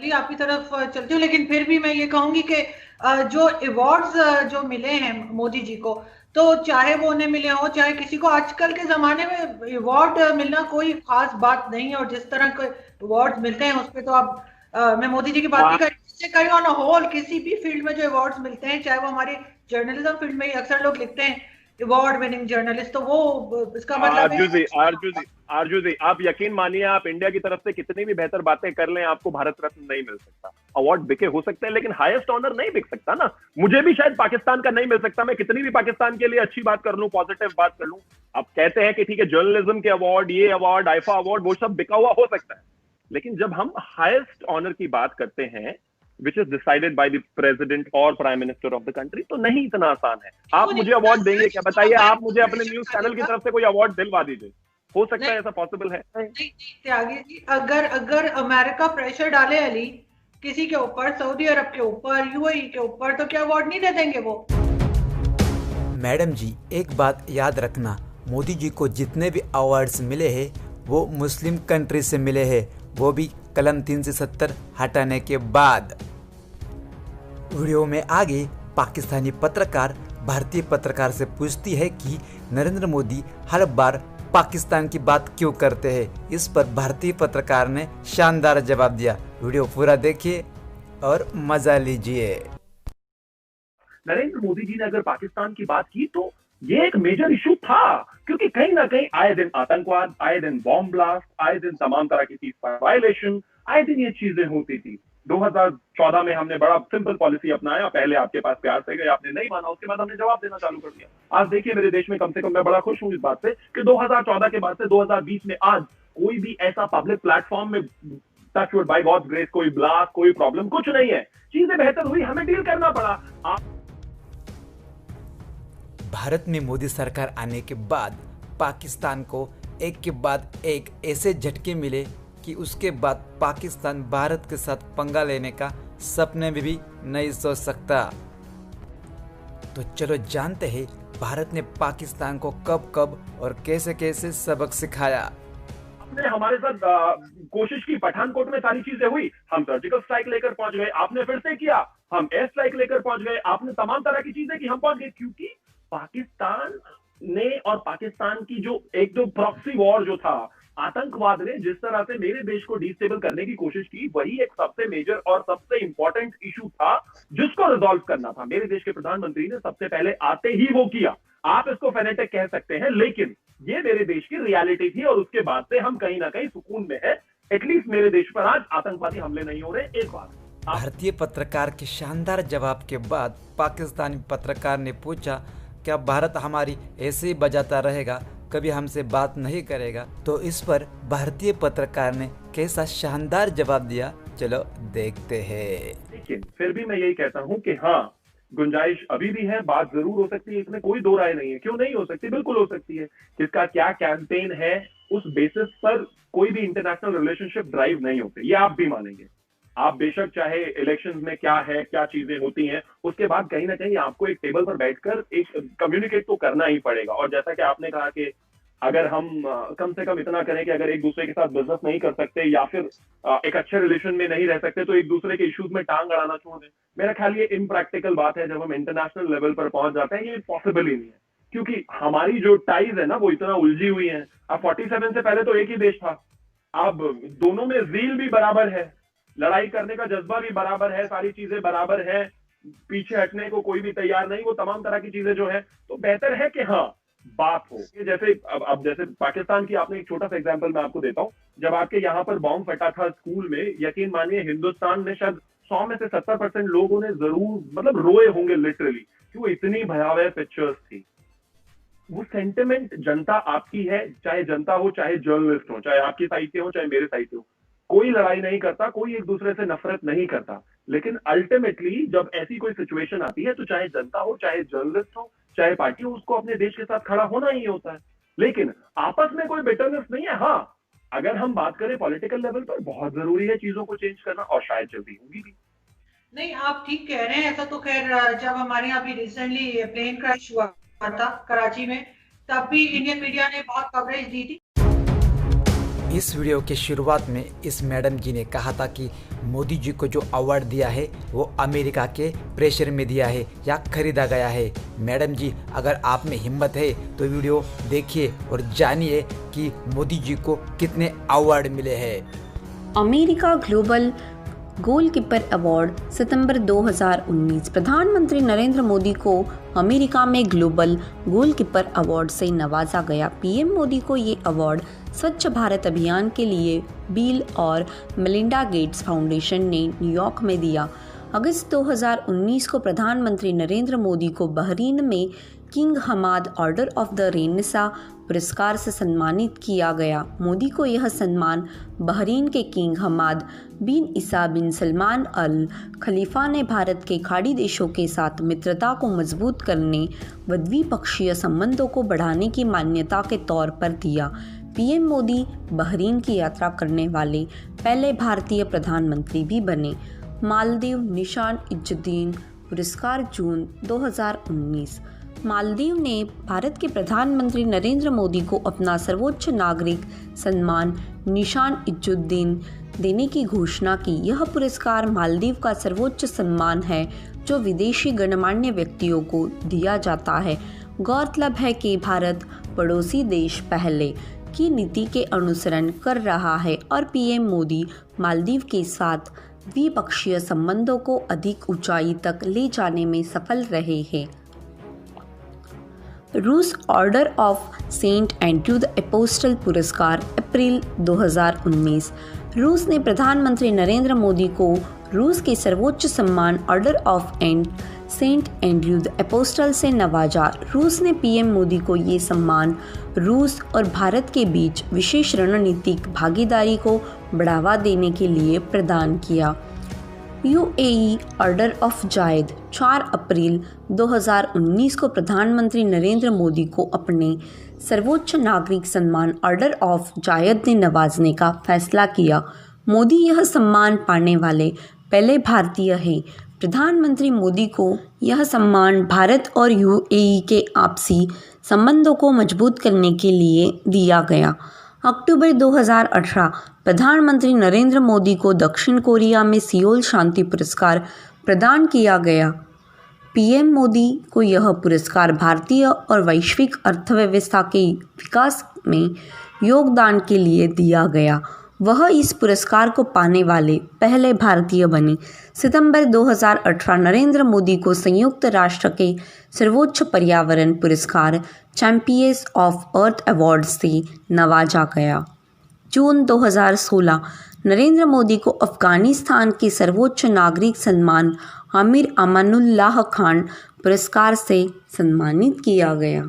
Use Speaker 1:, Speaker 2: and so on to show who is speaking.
Speaker 1: आपकी तरफ चलती हूँ, लेकिन फिर भी मैं ये कहूंगी कि जो अवार्ड्स जो मिले हैं मोदी जी को, तो चाहे वो उन्हें मिले हो चाहे किसी को, आजकल के जमाने में अवार्ड मिलना कोई खास बात नहीं है। और जिस तरह के अवार्ड्स मिलते हैं उस पे तो अब मैं मोदी जी की बात नहीं कर रही, कहीं ऑन होल किसी भी फील्ड में जो अवार्ड्स मिलते हैं, चाहे वो हमारी जर्नलिज्म फील्ड में ही अक्सर लोग लिखते हैं अवार्ड विनिंग जर्नलिस्ट, तो वो इसका मतलब
Speaker 2: आरजू
Speaker 1: है।
Speaker 2: जी, आप यकीन मानिए, आप इंडिया की तरफ से कितनी भी बेहतर बातें कर लें, आपको भारत रत्न नहीं मिल सकता। अवार्ड बिके हो सकते हैं, लेकिन हाईएस्ट ऑनर नहीं बिक सकता ना। मुझे भी शायद पाकिस्तान का नहीं मिल सकता, मैं कितनी भी पाकिस्तान के लिए अच्छी बात कर लूं, पॉजिटिव बात कर लूं। आप कहते हैं कि ठीक है, जर्नलिज्म के अवार्ड, ये अवार्ड, आईफा अवार्ड, वो सब बिका हुआ हो सकता है, लेकिन जब हम हाईएस्ट ऑनर की बात करते हैं, which is decided by the president और prime minister of the country, तो नहीं इतना आसान है।
Speaker 1: वो
Speaker 2: आप
Speaker 1: नहीं
Speaker 2: मुझे अवार्ड देंगे क्या? बताइए, आप मुझे अपने न्यूज
Speaker 1: अमेरिका
Speaker 2: चैनल की
Speaker 1: डालेगा।
Speaker 2: तरफ से कोई अवार्ड दिलवा दीजिए। हो सकता
Speaker 1: नहीं
Speaker 2: है ऐसा पॉसिबल है?
Speaker 1: नहीं नहीं त्यागी जी, अगर अगर अमेरिका प्रेशर डाले अली किसी के ऊपर, सऊदी अरब के ऊपर, यूएई के ऊपर, तो क्या अवार्ड नहीं दे देंगे वो?
Speaker 3: मैडम जी, एक बात याद रखना, मोदी जी को जितने भी अवार्ड्स मिले हैं वो मुस्लिम कंट्री से मिले हैं, वो भी कलम 370 हटाने के बाद। वीडियो में आगे पाकिस्तानी पत्रकार भारतीय पत्रकार से पूछती है कि नरेंद्र मोदी हर बार पाकिस्तान की बात क्यों करते हैं। इस पर भारतीय पत्रकार ने शानदार जवाब दिया। वीडियो पूरा देखिए और मजा लीजिए।
Speaker 2: नरेंद्र मोदी जी ने अगर पाकिस्तान की बात की तो ये एक मेजर इशू था, क्योंकि कहीं ना कहीं आए दिन आतंकवाद, आए दिन बॉम्ब ब्लास्ट, आए दिन तमाम तरह की चीज वायलेशन, आए दिन ये चीजें होती थी। 2014 में हमने बड़ा सिंपल पॉलिसी अपनाया, पहले आपके पास प्यार से गए, आपने नहीं माना, उसके बाद हमने जवाब देना चालू कर दिया। आज देखिए मेरे देश में, कम से कम मैं बड़ा खुश हूं इस बात से कि 2014 के बाद से 2020 में आज कोई भी ऐसा पब्लिक प्लेटफॉर्म में, touch wood, by God grace, कोई ब्लास्ट, कोई प्रॉब्लम कुछ नहीं है। चीजें बेहतर हुई, हमें डील करना पड़ा।
Speaker 3: भारत में मोदी सरकार आने के बाद पाकिस्तान को एक के बाद एक ऐसे झटके मिले कि उसके बाद पाकिस्तान भारत के साथ पंगा लेने का सपने में भी नहीं सोच सकता। तो चलो जानते हैं भारत ने पाकिस्तान को कब कब और कैसे कैसे सबक सिखाया।
Speaker 2: आपने हमारे साथ कोशिश की, पठानकोट में सारी चीजें हुई, हम सर्जिकल स्ट्राइक लेकर पहुंच गए, आपने फिर से किया, हम एयर स्ट्राइक लेकर पहुंच गए, आपने तमाम तरह की चीजें की, हम पहुंच गए, क्योंकि पाकिस्तान ने और पाकिस्तान की जो एक जो प्रॉक्सी वॉर जो था, आतंकवाद ने जिस तरह से मेरे देश को डिस्टेबल करने की कोशिश की, वही एक सबसे मेजर और सबसे इंपॉर्टेंट इशू था जिसको रिजॉल्व करना था। मेरे देश के प्रधानमंत्री ने सबसे पहले आते ही वो किया। आप इसको फेनेटिक कह सकते हैं, लेकिन ये मेरे देश की रियलिटी थी, और उसके बाद से हम कहीं ना कहीं सुकून में है। एटलीस्ट मेरे देश पर आज आतंकवादी हमले नहीं हो रहे। एक बात,
Speaker 3: भारतीय पत्रकार के शानदार जवाब के बाद पाकिस्तानी पत्रकार ने पूछा, क्या भारत हमारी ऐसे ही बजाता रहेगा, कभी हमसे बात नहीं करेगा? तो इस पर भारतीय पत्रकार ने कैसा शानदार जवाब दिया, चलो देखते हैं।
Speaker 2: लेकिन फिर भी मैं यही कहता हूं कि हाँ, गुंजाइश अभी भी है, बात जरूर हो सकती है, इसमें कोई दो राय नहीं है। क्यों नहीं हो सकती? बिल्कुल हो सकती है। किसका क्या कैंपेन है, उस बेसिस पर कोई भी इंटरनेशनल रिलेशनशिप ड्राइव नहीं होते, ये आप भी मानेंगे। आप बेशक चाहे इलेक्शंस में क्या है, क्या चीजें होती हैं, उसके बाद कहीं ना कहीं आपको एक टेबल पर बैठकर एक कम्युनिकेट तो करना ही पड़ेगा। और जैसा कि आपने कहा कि अगर हम कम से कम इतना करें कि अगर एक दूसरे के साथ बिजनेस नहीं कर सकते या फिर एक अच्छे रिलेशन में नहीं रह सकते, तो एक दूसरे के इश्यूज में टांग अड़ाना छोड़ दें। मेरा ख्याल ये इम्प्रैक्टिकल बात है। जब हम इंटरनेशनल लेवल पर पहुंच जाते हैं, ये पॉसिबल ही नहीं है, क्योंकि हमारी जो टाइज है ना, वो इतना उलझी हुई है। अब 47 से पहले तो एक ही देश था, अब दोनों में जील भी बराबर है, लड़ाई करने का जज्बा भी बराबर है, सारी चीजें बराबर है, पीछे हटने को कोई भी तैयार नहीं, वो तमाम तरह की चीजें जो है, तो बेहतर है कि हाँ बात हो। ये जैसे अब जैसे पाकिस्तान की आपने एक छोटा सा एग्जांपल मैं आपको देता हूं। जब आपके यहाँ पर बॉम्ब फटा था स्कूल में, यकीन मानिए हिंदुस्तान में शायद 100 में से 70% लोगों ने जरूर मतलब रोए होंगे लिटरली, कि वो इतनी भयावह पिक्चर्स थी। वो सेंटिमेंट जनता आपकी है, चाहे जनता हो, चाहे जर्नलिस्ट हो, चाहे आपकी साइड के हो, चाहे मेरे साइड के हो, कोई लड़ाई नहीं करता, कोई एक दूसरे से नफरत नहीं करता। लेकिन अल्टीमेटली जब ऐसी कोई सिचुएशन आती है, तो चाहे जनता हो, चाहे जर्नलिस्ट हो, चाहे पार्टी हो, उसको अपने देश के साथ खड़ा होना ही होता है। लेकिन आपस में कोई बिटरनेस नहीं है। हाँ, अगर हम बात करें पॉलिटिकल लेवल पर, बहुत जरूरी है चीजों को चेंज करना, और शायद जल्दी होगी भी।
Speaker 1: नहीं, आप ठीक कह रहे हैं। ऐसा तो खैर जब हमारे यहाँ भी रिसेंटली प्लेन क्रैश हुआ था कराची में, तब भी इंडियन मीडिया ने बहुत कवरेज दी थी।
Speaker 3: इस वीडियो के शुरुआत में इस मैडम जी ने कहा था कि मोदी जी को जो अवार्ड दिया है वो अमेरिका के प्रेशर में दिया है या खरीदा गया है। मैडम जी, अगर आप में हिम्मत है तो वीडियो देखिए और जानिए कि मोदी जी को कितने अवार्ड मिले हैं।
Speaker 4: अमेरिका ग्लोबल गोलकीपर अवार्ड सितंबर 2019। प्रधानमंत्री नरेंद्र मोदी को अमेरिका में ग्लोबल गोलकीपर अवार्ड से नवाजा गया। पीएम मोदी को ये अवार्ड स्वच्छ भारत अभियान के लिए बिल और मेलिंडा गेट्स फाउंडेशन ने न्यूयॉर्क में दिया। अगस्त 2019 को प्रधानमंत्री नरेंद्र मोदी को बहरीन में King Hamad Order of the Renaissance पुरस्कार से सम्मानित किया गया। मोदी को यह सम्मान बहरीन के किंग हमाद बिन ईसा बिन सलमान अल खलीफा ने भारत के खाड़ी देशों के साथ मित्रता को मजबूत करने व द्विपक्षीय संबंधों को बढ़ाने की मान्यता के तौर पर दिया। पीएम मोदी बहरीन की यात्रा करने वाले पहले भारतीय प्रधानमंत्री भी बने। मालदीव निशान इज्जुद्दीन पुरस्कार जून 2019। मालदीव ने भारत के प्रधानमंत्री नरेंद्र मोदी को अपना सर्वोच्च नागरिक सम्मान निशान इज्जुद्दीन देने की घोषणा की। यह पुरस्कार मालदीव का सर्वोच्च सम्मान है जो विदेशी गणमान्य व्यक्तियों को दिया जाता है। गौरतलब है कि भारत पड़ोसी देश पहले की नीति के अनुसरण कर रहा है और पीएम मोदी मालदीव के साथ द्विपक्षीय संबंधों को अधिक ऊंचाई तक ले जाने में सफल रहे हैं। रूस Order of Saint Andrew the Apostle पुरस्कार अप्रैल 2019। रूस ने प्रधानमंत्री नरेंद्र मोदी को रूस के सर्वोच्च सम्मान Order of Saint Andrew the Apostle से नवाजा। रूस ने पीएम मोदी को ये सम्मान रूस और भारत के बीच विशेष रणनीतिक भागीदारी को बढ़ावा देने के लिए प्रदान किया। यूएई ऑर्डर ऑफ जायद 4 अप्रैल 2019 को प्रधानमंत्री नरेंद्र मोदी को अपने सर्वोच्च नागरिक सम्मान ऑर्डर ऑफ जायद ने नवाजने का फैसला किया। मोदी यह सम्मान पाने वाले पहले भारतीय हैं। प्रधानमंत्री मोदी को यह सम्मान भारत और यूएई के आपसी संबंधों को मजबूत करने के लिए दिया गया। अक्टूबर 2018 प्रधानमंत्री नरेंद्र मोदी को दक्षिण कोरिया में सियोल शांति पुरस्कार प्रदान किया गया। पीएम मोदी को यह पुरस्कार भारतीय और वैश्विक अर्थव्यवस्था के विकास में योगदान के लिए दिया गया। वह इस पुरस्कार को पाने वाले पहले भारतीय बने। सितंबर 2018 नरेंद्र मोदी को संयुक्त राष्ट्र के सर्वोच्च पर्यावरण पुरस्कार चैंपियंस ऑफ अर्थ अवार्ड से नवाजा गया। जून 2016 नरेंद्र मोदी को अफगानिस्तान के सर्वोच्च नागरिक सम्मान आमिर अमानुल्लाह खान पुरस्कार से सम्मानित किया गया।